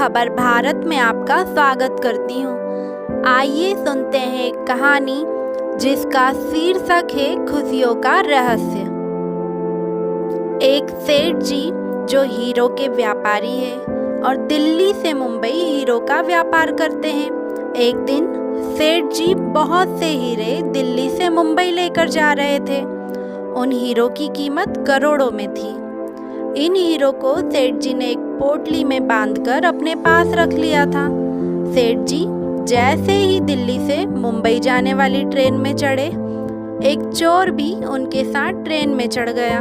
खबर भारत में आपका स्वागत करती हूँ। आइए सुनते हैं एक कहानी जिसका शीर्षक है खुशियों का रहस्य। एक सेठ जी जो हीरो के व्यापारी है और दिल्ली से मुंबई हीरो का व्यापार करते हैं। एक दिन सेठ जी बहुत से हीरे दिल्ली से मुंबई लेकर जा रहे थे। उन हीरो की कीमत करोड़ों में थी। इन हीरो को सेठ जी ने एक पोटली में बांधकर अपने पास रख लिया था। सेठ जी जैसे ही दिल्ली से मुंबई जाने वाली ट्रेन में चढ़े, एक चोर भी उनके साथ ट्रेन में चढ़ गया।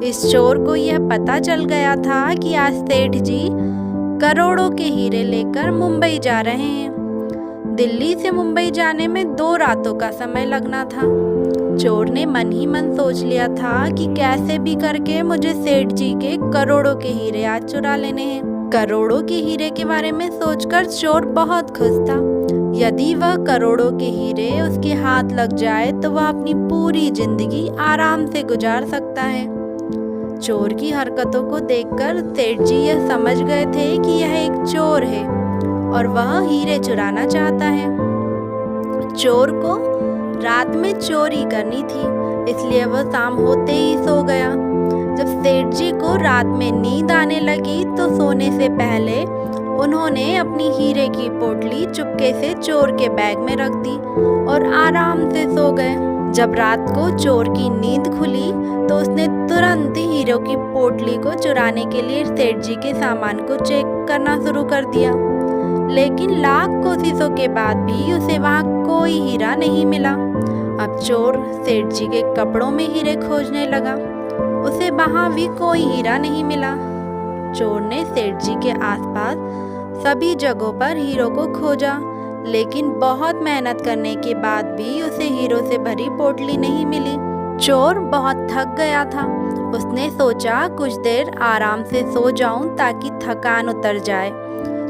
इस चोर को यह पता चल गया था कि आज सेठ जी करोड़ों के हीरे लेकर मुंबई जा रहे हैं। दिल्ली से मुंबई जाने में 2 रातों का समय लगना था। चोर ने मन ही मन सोच लिया था कि कैसे भी करके मुझे सेठ जी के करोड़ों के हीरे आज चुरा लेने हैं। करोड़ों के हीरे के बारे में सोचकर चोर बहुत खुश था। यदि वह करोड़ों के हीरे उसके हाथ लग जाए तो वह अपनी पूरी जिंदगी आराम से गुजार सकता है। चोर की हरकतों को देखकर सेठ जी यह समझ गए थे कि यह एक चोर है और वह हीरे चुराना चाहता है। चोर को रात में चोरी करनी थी, इसलिए वह शाम होते ही सो गया। जब सेठ जी को रात में नींद आने लगी तो सोने से पहले उन्होंने अपनी हीरे की पोटली चुपके से चोर के बैग में रख दी और आराम से सो गए। जब रात को चोर की नींद खुली तो उसने तुरंत हीरो की पोटली को चुराने के लिए सेठ जी के सामान को चेक करना शुरू कर दिया। लेकिन लाख कोशिशों के बाद भी उसे वहाँ कोई हीरा नहीं मिला। अब चोर सेठ जी के कपड़ों में हीरे खोजने लगा, उसे वहाँ भी कोई हीरा नहीं मिला। चोर ने सेठ जी के आसपास सभी जगहों पर हीरो को खोजा, लेकिन बहुत मेहनत करने के बाद भी उसे हीरो से भरी पोटली नहीं मिली। चोर बहुत थक गया था। उसने सोचा कुछ देर आराम से सो जाऊं ताकि थकान उतर जाए।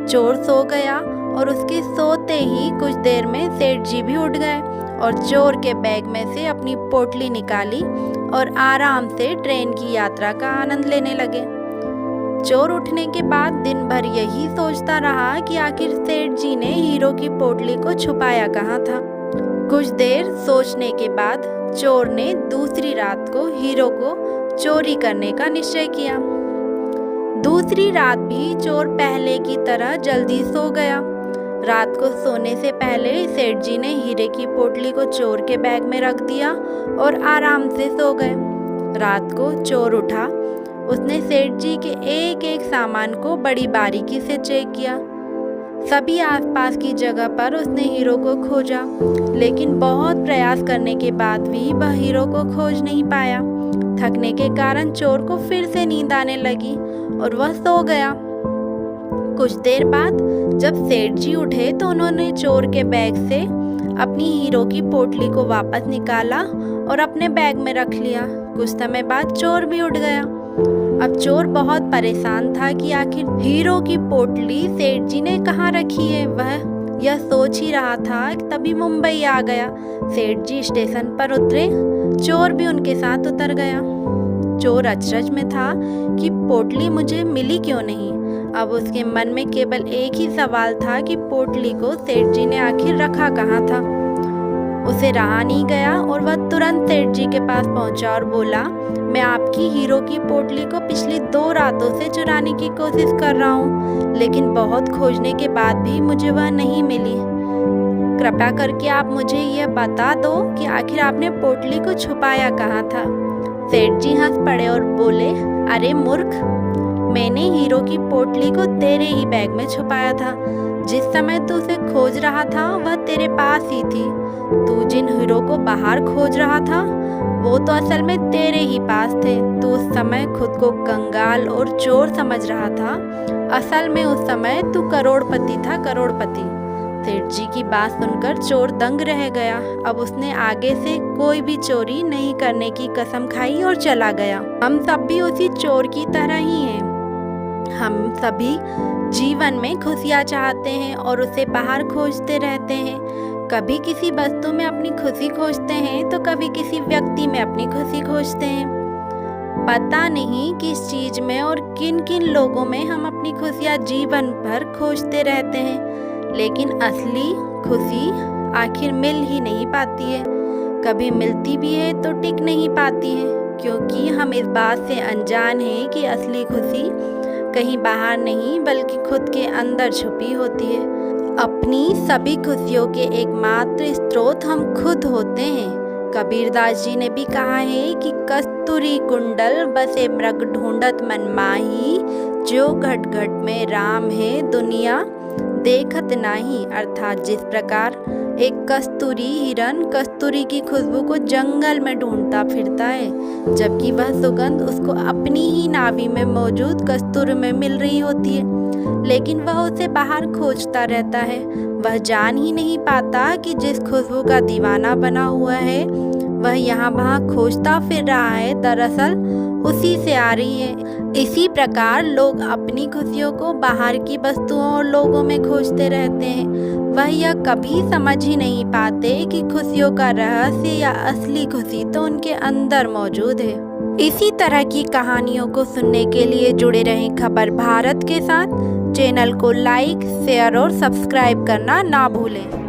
चोर सो गया और उसके सोते ही कुछ देर में सेठ जी भी उठ गए और चोर के बैग में से अपनी पोटली निकाली और आराम से ट्रेन की यात्रा का आनंद लेने लगे। चोर उठने के बाद दिन भर यही सोचता रहा कि आखिर सेठ जी ने हीरो की पोटली को छुपाया कहाँ था। कुछ देर सोचने के बाद चोर ने दूसरी रात को हीरो को चोरी करने का निश्चय किया। दूसरी रात भी चोर पहले की तरह जल्दी सो गया। रात को सोने से पहले सेठ जी ने हीरे की पोटली को चोर के बैग में रख दिया और आराम से सो गए। रात को चोर उठा। उसने सेठ जी के एक एक सामान को बड़ी बारीकी से चेक किया। सभी आसपास की जगह पर उसने हीरो को खोजा, लेकिन बहुत प्रयास करने के बाद भी वह हीरो को खोज नहीं पाया। थकने के कारण चोर को फिर से नींद आने लगी और वह सो गया। कुछ देर बाद जब सेठ जी उठे तो उन्होंने चोर के बैग से अपनी हीरो की पोटली को वापस निकाला और अपने बैग में रख लिया। कुछ समय बाद चोर भी उठ गया। अब चोर बहुत परेशान था कि आखिर हीरो की पोटली सेठ जी ने कहाँ रखी है। वह यह सोच ही रहा था कि तभी मुंबई आ गया। सेठ जी स्टेशन पर उतरे, चोर भी उनके साथ उतर गया। चोर अचरज में था कि पोटली मुझे मिली क्यों नहीं। अब उसके मन में केवल एक ही सवाल था कि पोटली को सेठ जी ने आखिर रखा कहाँ था। उसे रहा नहीं गया और वह तुरंत सेठ जी के पास पहुंचा और बोला, मैं आपकी हीरो की पोटली को पिछली 2 रातों से चुराने की कोशिश कर रहा हूँ, लेकिन बहुत खोजने के बाद भी मुझे वह नहीं मिली। कृपया करके आप मुझे यह बता दो कि आखिर आपने पोटली को छुपाया कहाँ था। सेठ जी हंस पड़े और बोले, अरे मूर्ख, मैंने हीरो की पोटली को तेरे ही बैग में छुपाया था। जिस समय तू उसे खोज रहा था वह तेरे पास ही थी। तू जिन हीरो को बाहर खोज रहा था वो तो असल में तेरे ही पास थे। तू उस समय खुद को कंगाल और चोर समझ रहा था, असल में उस समय तू करोड़पति था, करोड़पति। सेठ जी की बात सुनकर चोर दंग रह गया। अब उसने आगे से कोई भी चोरी नहीं करने की कसम खाई और चला गया। हम सब भी उसी चोर की तरह ही हैं। हम सभी जीवन में खुशियाँ चाहते हैं और उसे बाहर खोजते रहते हैं। कभी किसी वस्तु में अपनी खुशी खोजते हैं तो कभी किसी व्यक्ति में अपनी खुशी खोजते हैं। पता नहीं किस चीज़ में और किन किन लोगों में हम अपनी खुशियाँ जीवन भर खोजते रहते हैं, लेकिन असली खुशी आखिर मिल ही नहीं पाती है। कभी मिलती भी है तो टिक नहीं पाती है, क्योंकि हम इस बात से अनजान हैं कि असली खुशी कहीं बाहर नहीं बल्कि खुद के अंदर छुपी होती है। अपनी सभी खुशियों के एकमात्र स्रोत हम खुद होते हैं। कबीरदास जी ने भी कहा है कि कस्तूरी कुंडल बसे मृग ढूंढत मन माही, जो घट घट में राम है दुनिया देखत नाही। अर्थात जिस प्रकार एक कस्तूरी हिरन कस्तूरी की खुशबू को जंगल में ढूंढता फिरता है, जबकि वह सुगंध उसको अपनी ही नाभि में मौजूद कस्तूरी में मिल रही होती है, लेकिन वह उसे बाहर खोजता रहता है। वह जान ही नहीं पाता कि जिस खुशबू का दीवाना बना हुआ है वह यहाँ वहाँ खोजता फिर रहा है, दरअसल उसी से आ रही है। इसी प्रकार लोग अपनी खुशियों को बाहर की वस्तुओं और लोगों में खोजते रहते हैं। वह यह कभी समझ ही नहीं पाते कि खुशियों का रहस्य या असली खुशी तो उनके अंदर मौजूद है। इसी तरह की कहानियों को सुनने के लिए जुड़े रहें खबर भारत के साथ। चैनल को लाइक, शेयर और सब्सक्राइब करना ना भूलें।